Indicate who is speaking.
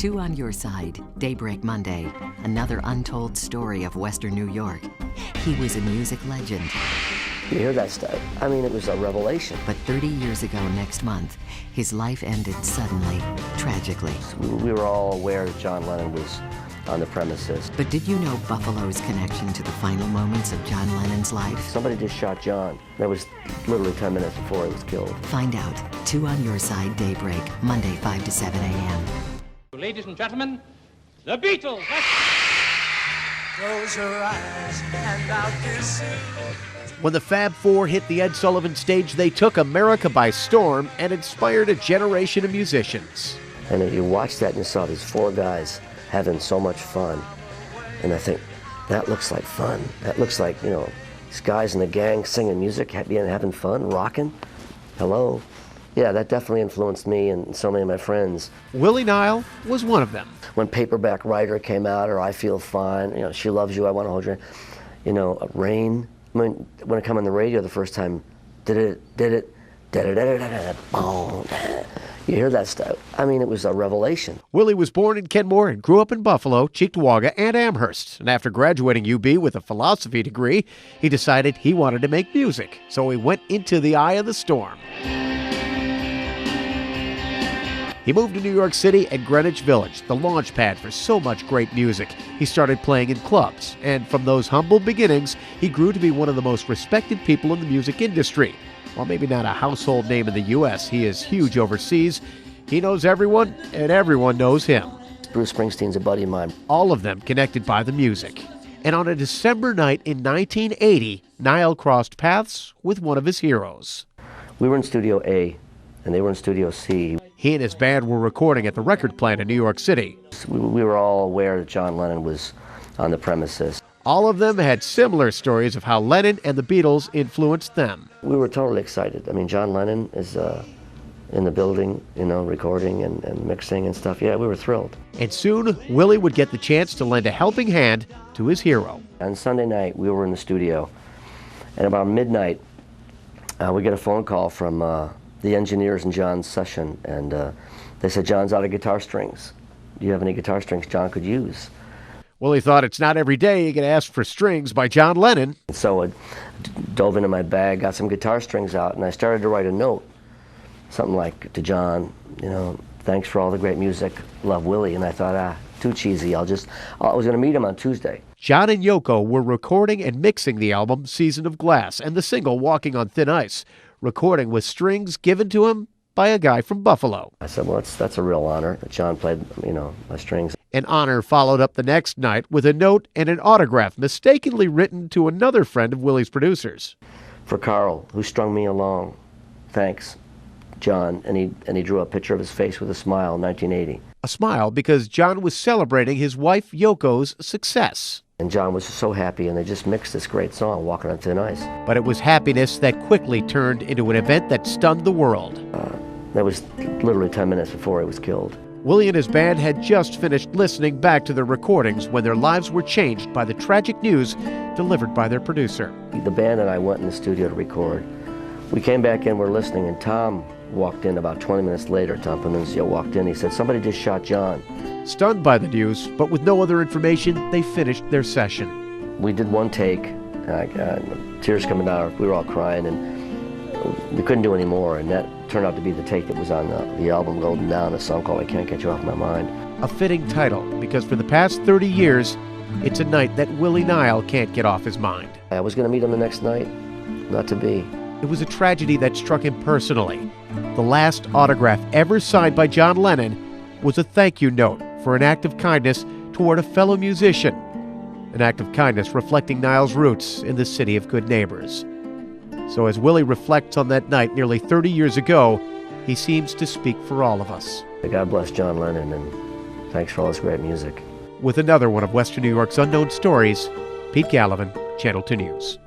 Speaker 1: Two on Your Side, Daybreak Monday, another untold story of Western New York. He was a music legend.
Speaker 2: You hear that stuff? I mean, it was a revelation.
Speaker 1: But 30 years ago next month, his life ended suddenly, tragically.
Speaker 2: We were all aware that John Lennon was on the premises.
Speaker 1: But did you know Buffalo's connection to the final moments of John Lennon's life?
Speaker 2: Somebody just shot John. That was literally 10 minutes before he was killed.
Speaker 1: Find out. Two on Your Side, Daybreak, Monday 5 to 7 a.m.
Speaker 3: Ladies and gentlemen, the Beatles.
Speaker 4: Close your eyes and I'll kiss you.
Speaker 5: When the Fab Four hit the Ed Sullivan stage, they took America by storm and inspired a generation of musicians.
Speaker 2: And you watched that and you saw these four guys having so much fun. And I think, that looks like fun. That looks like, you know, these guys in the gang singing music, having fun, rocking. Hello. Yeah, that definitely influenced me and so many of my friends.
Speaker 5: Willie Nile was one of them.
Speaker 2: When Paperback Writer came out, or I Feel Fine, you know, She Loves You, I Want to Hold Your Hand, you know, Rain. When it came on the radio the first time, boom. You hear that stuff? I mean, it was a revelation.
Speaker 5: Willie was born in Kenmore and grew up in Buffalo, Cheektowaga, and Amherst. And after graduating UB with a philosophy degree, he decided he wanted to make music. So he went into the eye of the storm. He moved to New York City and Greenwich Village, the launch pad for so much great music. He started playing in clubs, and from those humble beginnings, he grew to be one of the most respected people in the music industry. While maybe not a household name in the U.S., he is huge overseas. He knows everyone, and everyone knows him.
Speaker 2: Bruce Springsteen's a buddy of mine.
Speaker 5: All of them connected by the music. And on a December night in 1980, Nile crossed paths with one of his heroes.
Speaker 2: We were in Studio A, and they were in Studio C.
Speaker 5: He and his band were recording at the record plant in New York City.
Speaker 2: We were all aware that John Lennon was on the premises.
Speaker 5: All of them had similar stories of how Lennon and the Beatles influenced them.
Speaker 2: We were totally excited. I mean, John Lennon is in the building, you know, recording and mixing and stuff. Yeah, we were thrilled.
Speaker 5: And soon, Willie would get the chance to lend a helping hand to his hero.
Speaker 2: On Sunday night, we were in the studio, and about midnight, we get a phone call from the engineers in John's session, and they said, John's out of guitar strings. Do you have any guitar strings John could use?
Speaker 5: Willie thought it's not every day you get asked for strings by John Lennon.
Speaker 2: So I dove into my bag, got some guitar strings out, and I started to write a note. Something like, to John, you know, thanks for all the great music, love Willie. And I thought, too cheesy, I was going to meet him on Tuesday.
Speaker 5: John and Yoko were recording and mixing the album Season of Glass and the single Walking on Thin Ice, recording with strings given to him by a guy from Buffalo.
Speaker 2: I said, well, that's a real honor that John played, you know, my strings.
Speaker 5: An honor followed up the next night with a note and an autograph mistakenly written to another friend of Willie's producers.
Speaker 2: For Carl, who strung me along. Thanks, John. And he drew a picture of his face with a smile in 1980.
Speaker 5: A smile because John was celebrating his wife Yoko's success.
Speaker 2: And John was so happy, and they just mixed this great song, Walking on Thin Ice.
Speaker 5: But it was happiness that quickly turned into an event that stunned the world.
Speaker 2: That was literally 10 minutes before he was killed.
Speaker 5: Willie and his band had just finished listening back to their recordings when their lives were changed by the tragic news delivered by their producer.
Speaker 2: The band and I went in the studio to record. We came back in, we're listening, and Tom walked in about 20 minutes later. Tom Panunzio walked in. He said, somebody just shot John.
Speaker 5: Stunned by the news, but with no other information, they finished their session.
Speaker 2: We did one take, tears coming down. We were all crying, and we couldn't do any more, and that turned out to be the take that was on the album Golden Dawn, a song called I Can't Get You Off My Mind.
Speaker 5: A fitting title, because for the past 30 years, it's a night that Willie Nile can't get off his mind.
Speaker 2: I was going to meet him the next night, not to be.
Speaker 5: It was a tragedy that struck him personally. The last autograph ever signed by John Lennon was a thank you note for an act of kindness toward a fellow musician, an act of kindness reflecting Nile's roots in the city of good neighbors. So as Willie reflects on that night nearly 30 years ago, he seems to speak for all of us.
Speaker 2: God bless John Lennon, and thanks for all his great music.
Speaker 5: With another one of Western New York's unknown stories, Pete Gallivan, Channel 2 News.